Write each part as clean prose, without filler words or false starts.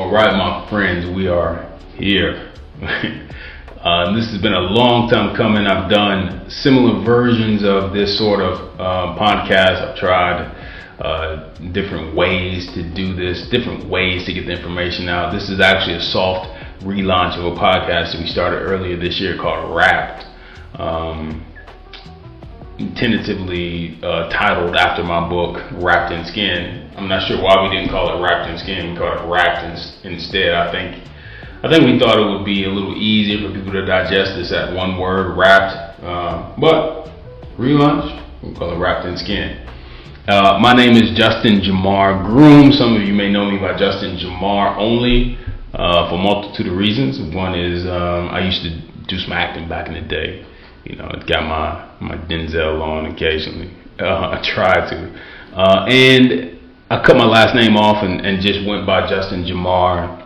All right, my friends, we are here. This has been a long time coming. I've done similar versions of this sort of podcast. I've tried different ways to do this, different ways to get the information out. This is actually a soft relaunch of a podcast that we started earlier this year called Wrapped. Tentatively titled after my book, Wrapped in Skin. I'm not sure why we didn't call it Wrapped in Skin. We called it Wrapped instead. I think we thought it would be a little easier for people to digest this at one word, wrapped. But relaunch, we'll call it Wrapped in Skin. My name is justinjamarG. Some of you may know me by Justin Jamar only for a multitude of reasons. One is I used to do some acting back in the day. You know, got my Denzel on occasionally. I tried to. And I cut my last name off and just went by Justin Jamar.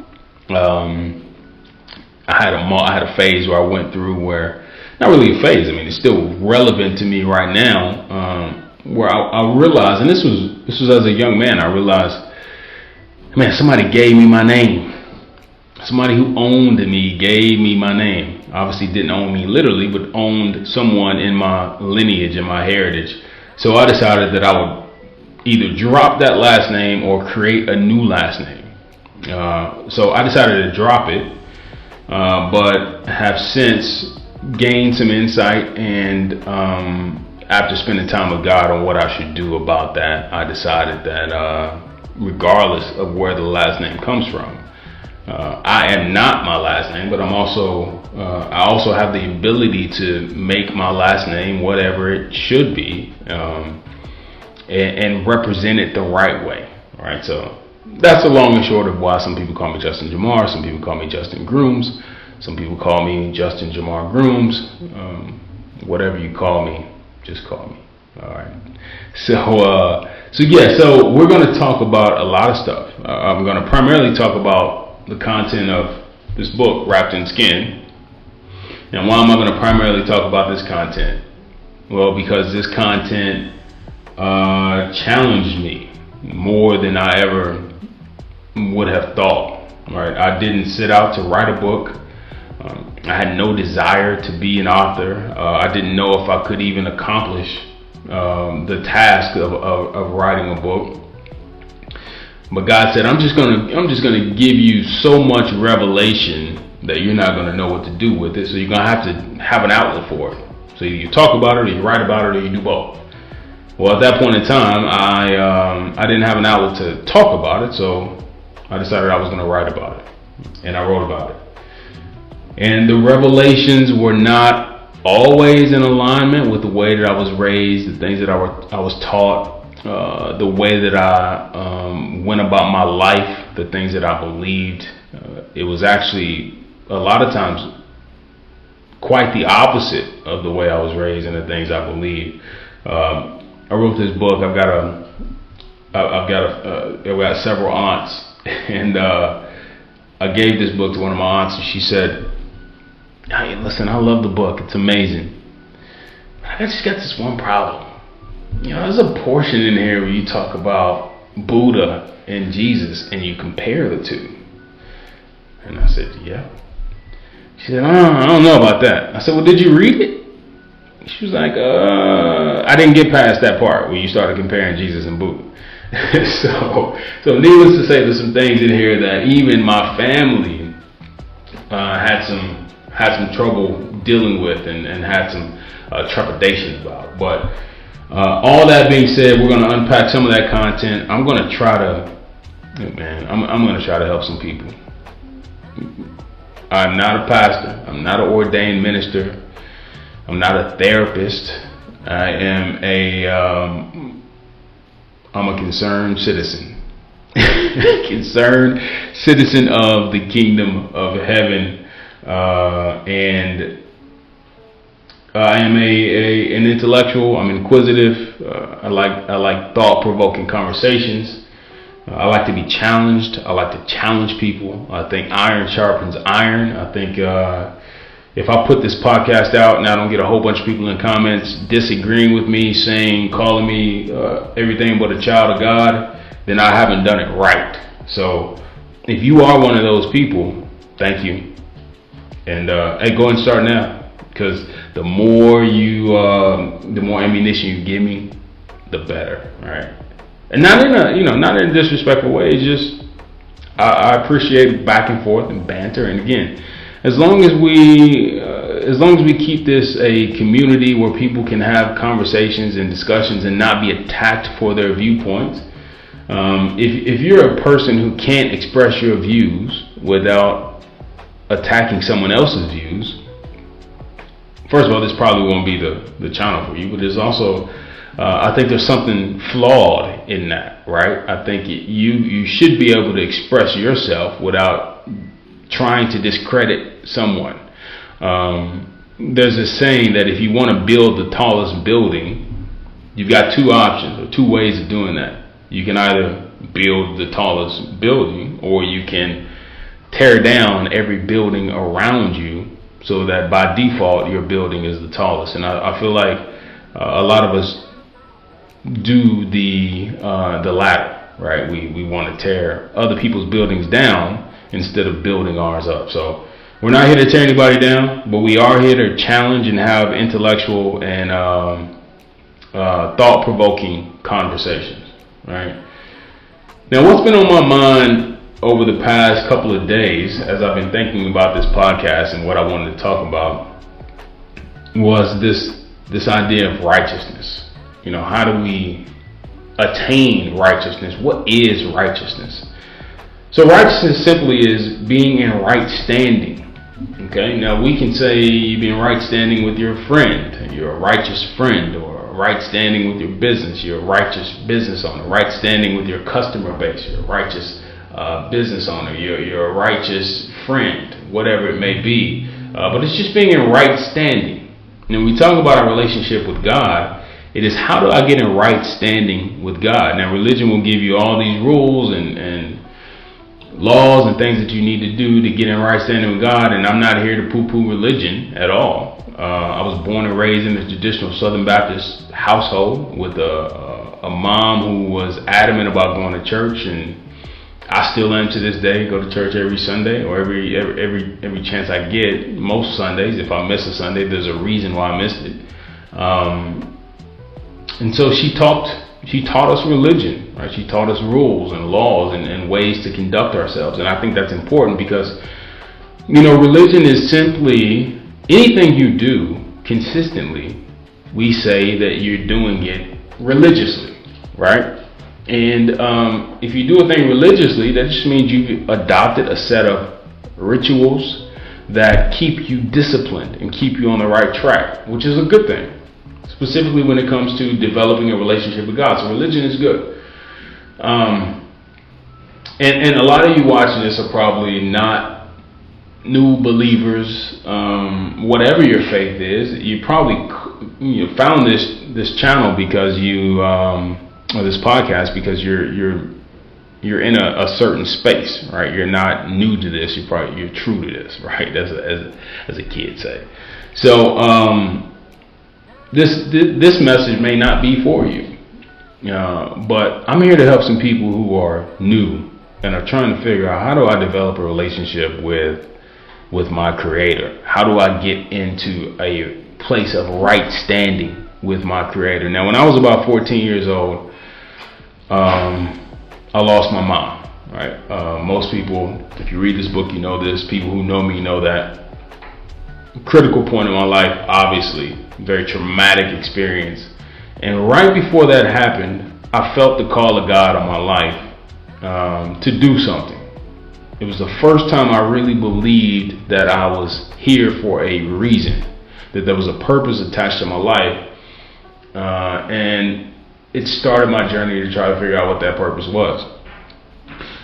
I had a phase where I went through where, not really a phase, I mean, it's still relevant to me right now, where I realized, and this was as a young man, I realized, man, somebody gave me my name. Somebody who owned me gave me my name. Obviously didn't own me literally, but owned someone in my lineage and my heritage. So I decided that I would either drop that last name or create a new last name. So I decided to drop it, but have since gained some insight, and after spending time with God on what I should do about that, I decided that regardless of where the last name comes from, I am not my last name, but I also have the ability to make my last name whatever it should be, and represent it the right way. All right, so that's the long and short of why some people call me Justin Jamar, some people call me Justin Grooms, some people call me Justin Jamar Grooms. Whatever you call me, just call me. All right. So we're going to talk about a lot of stuff. I'm going to primarily talk about the content of this book, Wrapped in Skin. And why am I going to primarily talk about this content? Well, because this content challenged me more than I ever would have thought. Right? I didn't set out to write a book. I had no desire to be an author. I didn't know if I could even accomplish the task of writing a book. But God said, I'm just gonna give you so much revelation that you're not gonna know what to do with it. So you're gonna have to have an outlet for it. So you talk about it, or you write about it, or you do both. Well, at that point in time, I didn't have an outlet to talk about it, so I decided I was gonna write about it, and I wrote about it. And the revelations were not always in alignment with the way that I was raised, the things that I was taught. The way that I went about my life, the things that I believed, it was actually a lot of times quite the opposite of the way I was raised and the things I believed. I wrote this book. I've got several aunts, and I gave this book to one of my aunts, and she said, "Hey, listen, I love the book. It's amazing. I just got this one problem. You know, there's a portion in here where you talk about Buddha and Jesus and you compare the two." And I said, "Yeah." She said, I don't know about that." I said, "Well, did you read it?" She was like, I didn't get past that part where you started comparing Jesus and Buddha. So needless to say, there's some things in here that even my family had some trouble dealing with and had some trepidation about. But all that being said, we're going to unpack some of that content. I'm going to try to, I'm going to try to help some people. I'm not a pastor. I'm not an ordained minister. I'm not a therapist. I'm a concerned citizen. Concerned citizen of the kingdom of heaven. And I am an intellectual. I'm inquisitive. I like thought-provoking conversations. I like to be challenged. I like to challenge people. I think iron sharpens iron. I think if I put this podcast out and I don't get a whole bunch of people in comments disagreeing with me, calling me everything but a child of God, then I haven't done it right. So if you are one of those people, thank you. And hey, go and start now, because the more ammunition you give me, the better. All right, and not in a disrespectful way. It's just I appreciate back and forth and banter. And again, as long as we keep this a community where people can have conversations and discussions and not be attacked for their viewpoints. If you're a person who can't express your views without attacking someone else's views, first of all, this probably won't be the channel for you. But there's also, I think there's something flawed in that, right? I think you should be able to express yourself without trying to discredit someone. There's a saying that if you want to build the tallest building, you've got two options or two ways of doing that. You can either build the tallest building, or you can tear down every building around you so that by default your building is the tallest. And I feel like a lot of us do the latter, right? We want to tear other people's buildings down instead of building ours up. So we're not here to tear anybody down, but we are here to challenge and have intellectual and thought-provoking conversations. Right. Now, what's been on my mind over the past couple of days as I've been thinking about this podcast and what I wanted to talk about was this idea of righteousness. How do we attain righteousness? What is righteousness? So righteousness simply is being in right standing. Okay. Now we can say you be in right standing with your friend. You're a righteous friend, or right standing with your business. You're a righteous business owner. Right standing with your customer base. You're a righteous business owner. You're a righteous friend, whatever it may be. But it's just being in right standing. And when we talk about our relationship with God, it is how do I get in right standing with God? Now, religion will give you all these rules and laws and things that you need to do to get in right standing with God. And I'm not here to poo-poo religion at all. I was born and raised in a traditional Southern Baptist household with a mom who was adamant about going to church, and I still am to this day. Go to church every Sunday, or every chance I get. Most Sundays, if I miss a Sunday, there's a reason why I missed it. And so she taught us religion, right? She taught us rules and laws and ways to conduct ourselves, and I think that's important because religion is simply anything you do consistently. We say that you're doing it religiously, right? And if you do a thing religiously, that just means you've adopted a set of rituals that keep you disciplined and keep you on the right track, which is a good thing, specifically when it comes to developing a relationship with God. So religion is good. And a lot of you watching this are probably not new believers. Whatever your faith is, you probably found this channel because or this podcast because you're in a certain space, right? You're not new to this. You're true to this, right? As a kid say. So this message may not be for you, but I'm here to help some people who are new and are trying to figure out, how do I develop a relationship with my Creator? How do I get into a place of right standing with my Creator? Now, when I was about 14 years old, I lost my mom, right? Most people, if you read this book, you know this. People who know me know that. Critical point in my life, obviously, very traumatic experience. And right before that happened, I felt the call of God on my life to do something. It was the first time I really believed that I was here for a reason, that there was a purpose attached to my life. And it started my journey to try to figure out what that purpose was.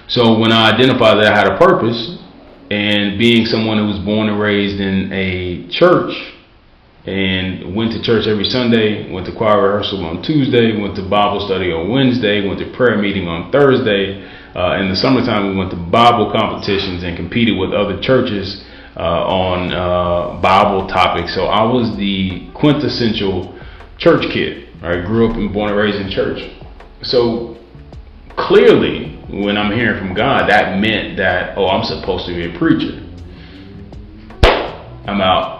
So when I identified that I had a purpose, and being someone who was born and raised in a church and went to church every Sunday, went to choir rehearsal on Tuesday, went to Bible study on Wednesday, went to prayer meeting on Thursday. In the summertime, we went to Bible competitions and competed with other churches on Bible topics. So I was the quintessential church kid. I grew up and born and raised in church. So clearly, when I'm hearing from God, that meant that, oh, I'm supposed to be a preacher. I'm out.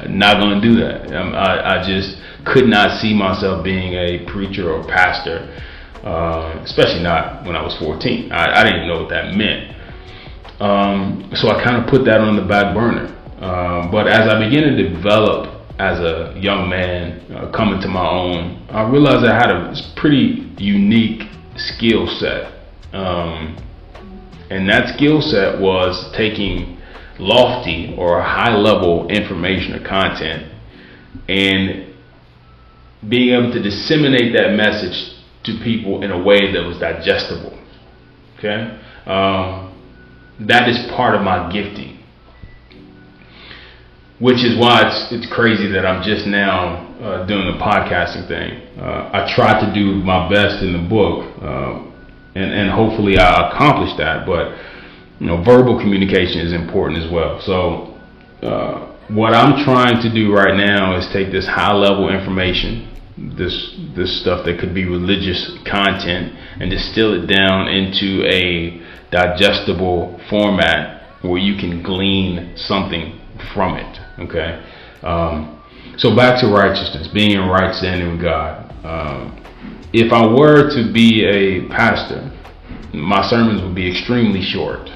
Not going to do that. I just could not see myself being a preacher or pastor, especially not when I was 14. I didn't even know what that meant. So I kind of put that on the back burner. But as I began to develop as a young man, coming to my own, I realized I had a pretty unique skill set. And that skill set was taking lofty or high level information or content and being able to disseminate that message to people in a way that was digestible. Okay? That is part of my gifting, which is why it's crazy that I'm just now doing the podcasting thing. I tried to do my best in the book, and hopefully I accomplished that, but verbal communication is important as well. So what I'm trying to do right now is take this high level information, this stuff that could be religious content, and distill it down into a digestible format where you can glean something from it. Okay. So back to righteousness, being in right standing with God. If I were to be a pastor, my sermons would be extremely short.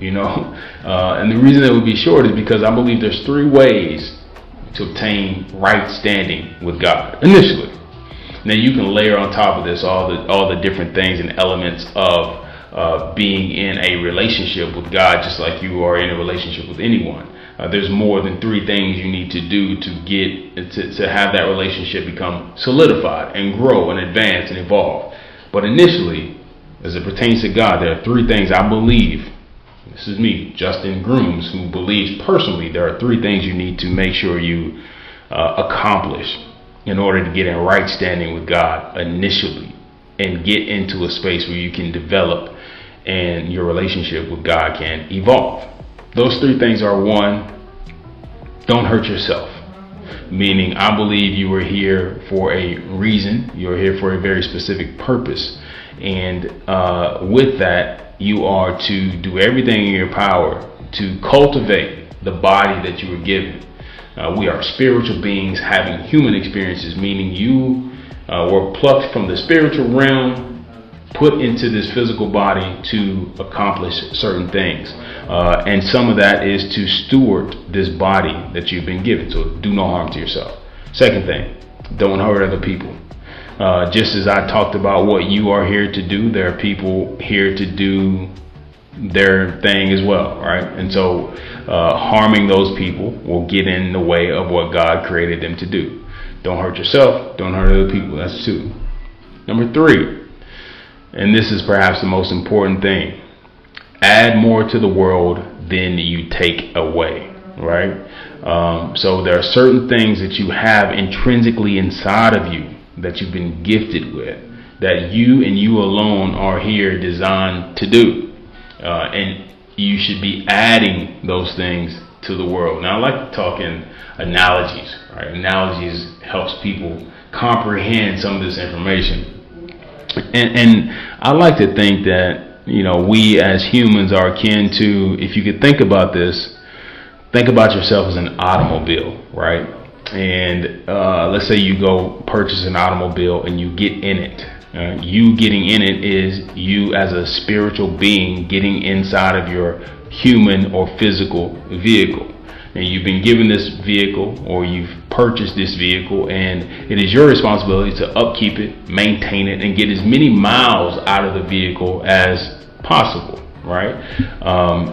And the reason it would be short is because I believe there's 3 ways to obtain right standing with God initially. Now you can layer on top of this all the different things and elements of being in a relationship with God, just like you are in a relationship with anyone. There's more than 3 things you need to do to have that relationship become solidified and grow and advance and evolve. But initially, as it pertains to God, there are 3 things I believe. This is me, Justin Grooms, who believes personally there are 3 things you need to make sure you accomplish in order to get in right standing with God initially and get into a space where you can develop and your relationship with God can evolve. Those 3 things are: 1, don't hurt yourself. Meaning, I believe you were here for a reason. You're here for a very specific purpose. And with that, you are to do everything in your power to cultivate the body that you were given. We are spiritual beings having human experiences, meaning you were plucked from the spiritual realm, put into this physical body to accomplish certain things. And some of that is to steward this body that you've been given. So do no harm to yourself. Second thing, don't hurt other people. Just as I talked about what you are here to do, there are people here to do their thing as well, right? And so harming those people will get in the way of what God created them to do. Don't hurt yourself, don't hurt other people. That's 2. Number 3, and this is perhaps the most important thing: add more to the world than you take away, right? So there are certain things that you have intrinsically inside of you that you've been gifted with, that you and you alone are here designed to do. And you should be adding those things to the world. Now, I like to talk in analogies, right? Analogies helps people comprehend some of this information. And I like to think that, we as humans are akin to, if you could think about this, think about yourself as an automobile, right? And let's say you go purchase an automobile and you get in it. You getting in it is you as a spiritual being getting inside of your human or physical vehicle. And you've been given this vehicle, or you've purchased this vehicle, and it is your responsibility to upkeep it, maintain it, and get as many miles out of the vehicle as possible. Right?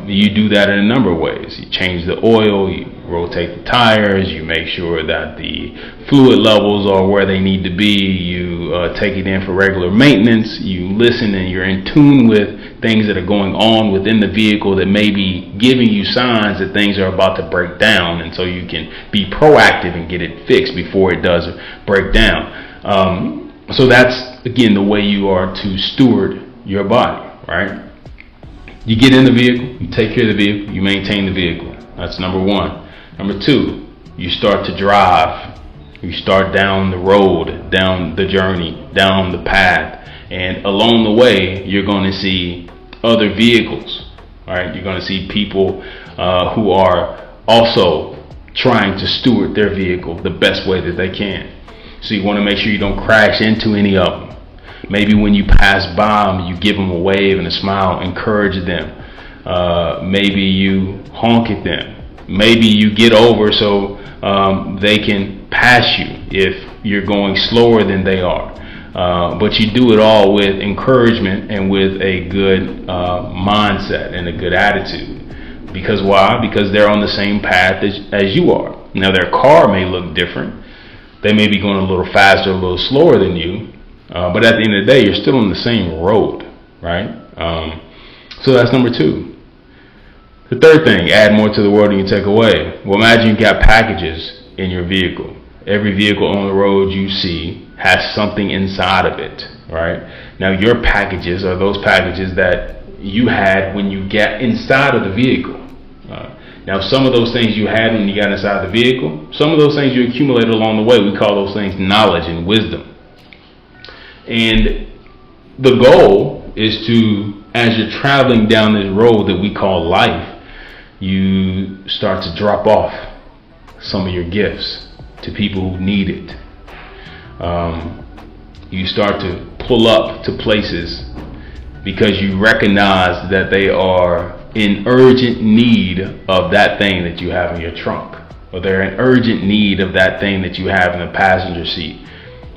You do that in a number of ways. You change the oil, you rotate the tires, you make sure that the fluid levels are where they need to be, you take it in for regular maintenance, you listen and you're in tune with things that are going on within the vehicle that may be giving you signs that things are about to break down, and so you can be proactive and get it fixed before it does break down. So that's, again, the way you are to steward your body, right? You get in the vehicle, you take care of the vehicle, you maintain the vehicle. That's number 1. Number 2, you start to drive. You start down the road, down the journey, down the path, And along the way, you're going to see other vehicles. All right, you're going to see people who are also trying to steward their vehicle the best way that they can. So you want to make sure you don't crash into any of them. Maybe when you pass by them, you give them a wave and a smile, encourage them. Maybe you honk at them. Maybe you get over so they can pass you if you're going slower than they are. But you do it all with encouragement and with a good mindset and a good attitude. Because why? Because they're on the same path as you are. Now their car may look different. They may be going a little faster, a little slower than you. But at the end of the day, you're still on the same road, right? So that's number 2. The third thing, add more to the world than you take away. Well, imagine you got packages in your vehicle. Every vehicle on the road you see has something inside of it, right? Now your packages are those packages that you had when you got inside of the vehicle. Now some of those things you had when you got inside the vehicle, some of those things you accumulated along the way, we call those things knowledge and wisdom. And the goal is to, as you're traveling down this road that we call life, you start to drop off some of your gifts to people who need it. You start to pull up to places because you recognize that they are in urgent need of that thing that you have in your trunk, or they're in urgent need of that thing that you have in the passenger seat.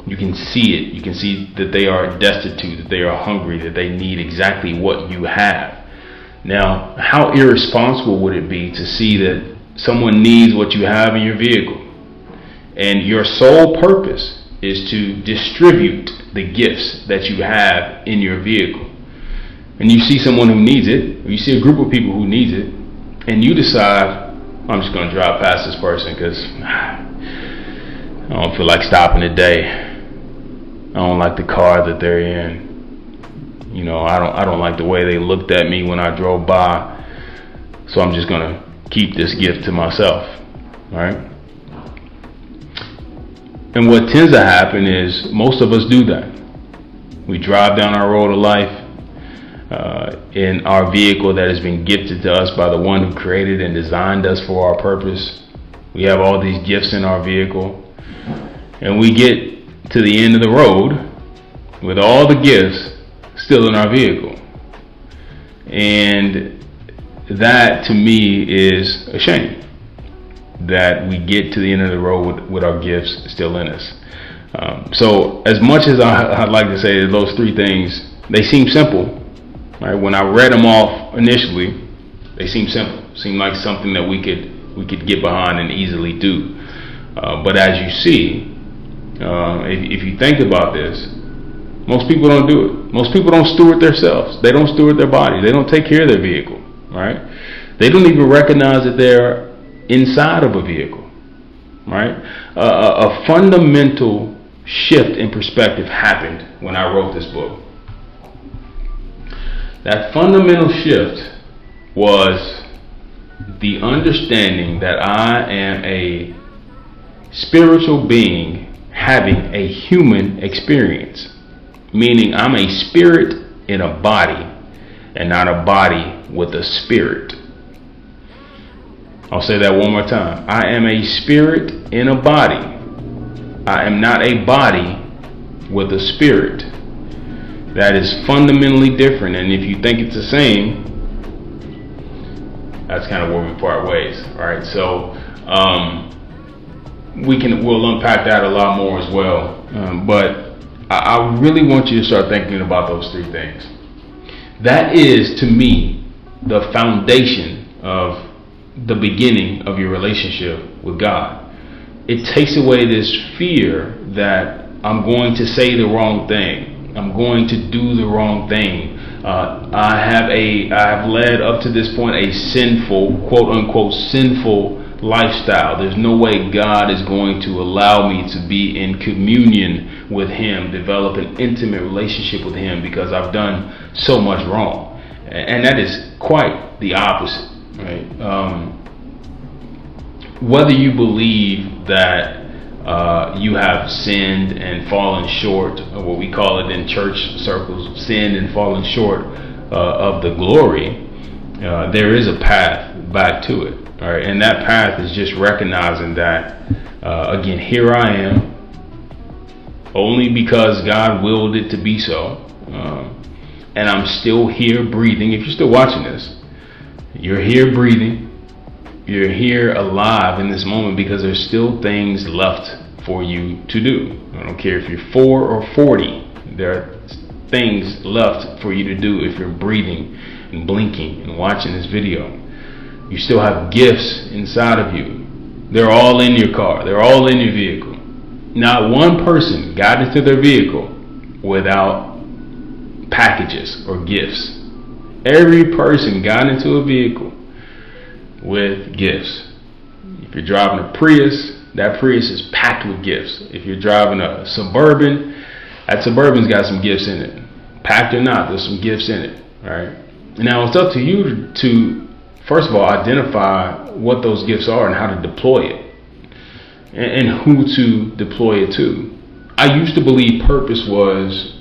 You can see it. You can see that they are destitute, that they are hungry, that they need exactly what you have. Now, how irresponsible would it be to see that someone needs what you have in your vehicle, and your sole purpose is to distribute the gifts that you have in your vehicle? And you see someone who needs it, or you see a group of people who needs it, and you decide, I'm just going to drive past this person because I don't feel like stopping today. I don't like the car that they're in. You know, I don't like the way they looked at me when I drove by. So I'm just going to keep this gift to myself. Right? And what tends to happen is most of us do that. We drive down our road of life in our vehicle that has been gifted to us by the one who created and designed us for our purpose. We have all these gifts in our vehicle, and we get to the end of the road with all the gifts still in our vehicle. And that to me is a shame, that we get to the end of the road with our gifts still in us. So as much as I'd like to say that those 3 things, they seem simple, right? When I read them off initially, they seem simple, seem like something that we could get behind and easily do. But as you see, if you think about this, most people don't do it. Most people don't steward themselves. They don't steward their body. They don't take care of their vehicle, right? They don't even recognize that they're inside of a vehicle, right? A fundamental shift in perspective happened when I wrote this book. That fundamental shift was the understanding that I am a spiritual being having a human experience, meaning I'm a spirit in a body and not a body with a spirit. I'll say that one more time. I am a spirit in a body. I am not a body with a spirit. That is fundamentally different, and if you think it's the same, that's kind of where we part ways. All right, so we'll unpack that a lot more as well. But I really want you to start thinking about those 3 things. That is, to me, the foundation of the beginning of your relationship with God. It takes away this fear that I'm going to say the wrong thing. I'm going to do the wrong thing. I have led up to this point a sinful, quote unquote, sinful lifestyle. There's no way God is going to allow me to be in communion with Him, develop an intimate relationship with Him, because I've done so much wrong. And that is quite the opposite, right? Whether you believe that you have sinned and fallen short, or what we call it in church circles, sinned and fallen short of the glory, there is a path back to it. All right, and that path is just recognizing that, again, here I am, only because God willed it to be so, and I'm still here breathing. If you're still watching this, you're here breathing. You're here alive in this moment because there's still things left for you to do. I don't care if you're 4 or 40. There are things left for you to do if you're breathing and blinking and watching this video. You still have gifts inside of you. They're all in your car. They're all in your vehicle. Not one person got into their vehicle without packages or gifts. Every person got into a vehicle with gifts. If you're driving a Prius, that Prius is packed with gifts. If you're driving a Suburban, that Suburban's got some gifts in it. Packed or not, there's some gifts in it. Right? Now it's up to you to first of all identify what those gifts are and how to deploy it, and who to deploy it to. I used to believe purpose was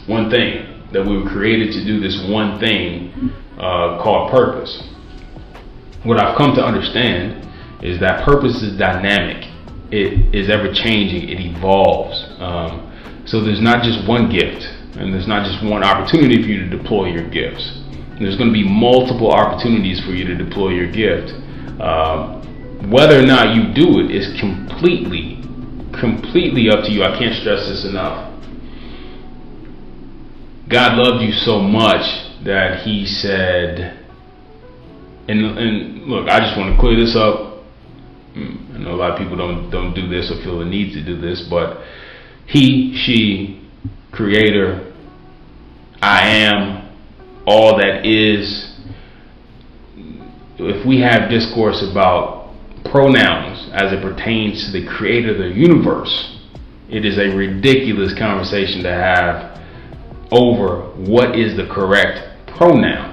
one thing, that we were created to do this one thing called purpose. What I've come to understand is that purpose is dynamic. It is ever changing. It evolves. So there's not just one gift, and there's not just one opportunity for you to deploy your gifts. There's going to be multiple opportunities for you to deploy your gift. Whether or not you do it is completely up to you. I can't stress this enough. God loved you so much that He said, and look, I just want to clear this up. I know a lot of people don't do this or feel the need to do this, but He, she, Creator, I am, all that is. If we have discourse about pronouns as it pertains to the Creator of the universe, it is a ridiculous conversation to have over what is the correct pronoun.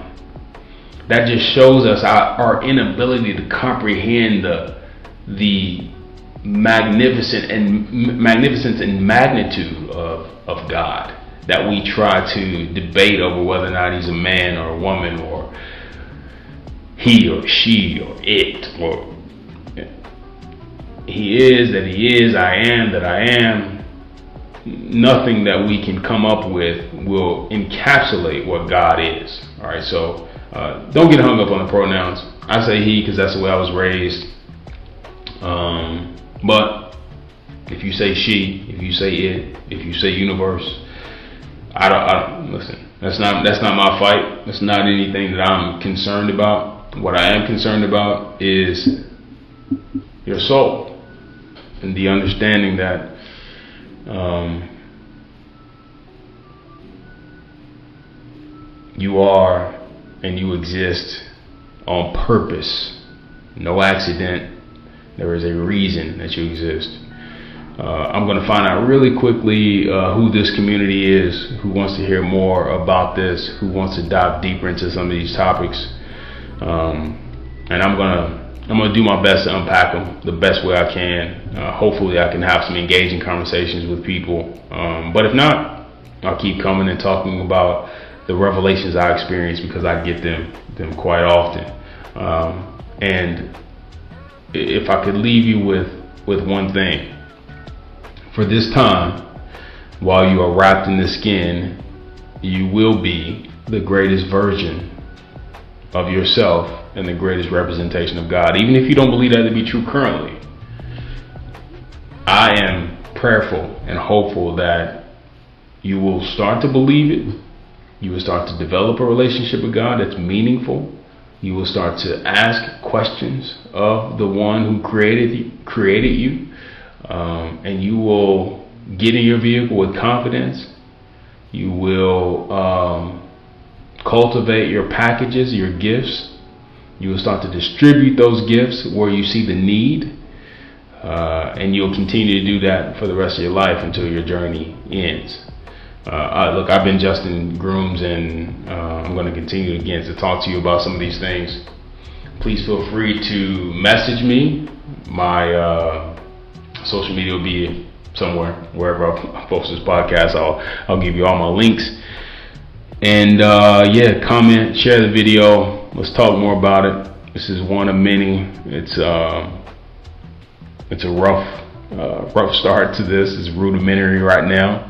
That just shows us our inability to comprehend the magnificence and magnitude of God, that we try to debate over whether or not He's a man or a woman, or he or she or it, or He is that He is, I am that I am. Nothing that we can come up with will encapsulate what God is. All right, so don't get hung up on the pronouns. I say he because that's the way I was raised. But if you say she, if you say it, if you say universe, I don't listen. That's not my fight. That's not anything that I'm concerned about. What I am concerned about is your soul and the understanding that you are and you exist on purpose. No accident. There is a reason that you exist. I'm going to find out really quickly who this community is, who wants to hear more about this, who wants to dive deeper into some of these topics, and I'm gonna do my best to unpack them the best way I can. Hopefully, I can have some engaging conversations with people. But if not, I'll keep coming and talking about the revelations I experience, because I get them quite often. And if I could leave you with one thing. For this time, while you are wrapped in this skin, you will be the greatest version of yourself and the greatest representation of God. Even if you don't believe that to be true currently, I am prayerful and hopeful that you will start to believe it. You will start to develop a relationship with God that's meaningful. You will start to ask questions of the one who created you. And you will get in your vehicle with confidence. You will cultivate your packages, your gifts. You will start to distribute those gifts where you see the need. And you'll continue to do that for the rest of your life until your journey ends. Look, I've been Justin Grooms, and I'm going to continue again to talk to you about some of these things. Please feel free to message me. My Social media will be somewhere, wherever I post this podcast. I'll give you all my links. And yeah, comment, share the video. Let's talk more about it. This is one of many. It's a rough start to this. It's rudimentary right now,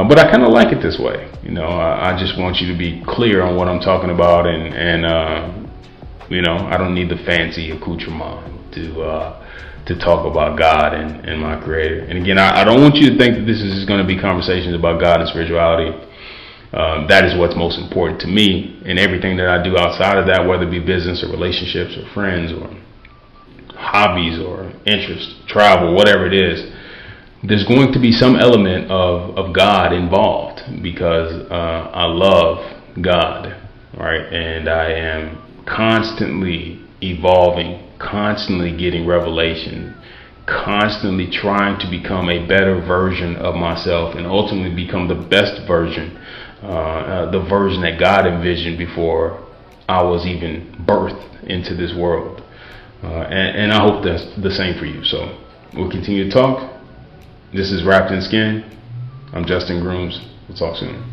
but I kind of like it this way. I just want you to be clear on what I'm talking about, and I don't need the fancy accoutrement to talk about God and my Creator. And again, I don't want you to think that this is going to be conversations about God and spirituality. That is what's most important to me, and everything that I do outside of that, whether it be business or relationships or friends or hobbies or interests, travel, whatever it is, there's going to be some element of God involved, because I love God, right? And I am constantly evolving, constantly getting revelation, constantly trying to become a better version of myself, and ultimately become the best version, the version that God envisioned before I was even birthed into this world. And I hope that's the same for you. So we'll continue to talk. This is Wrapped in Skin. I'm Justin Grooms. We'll talk soon.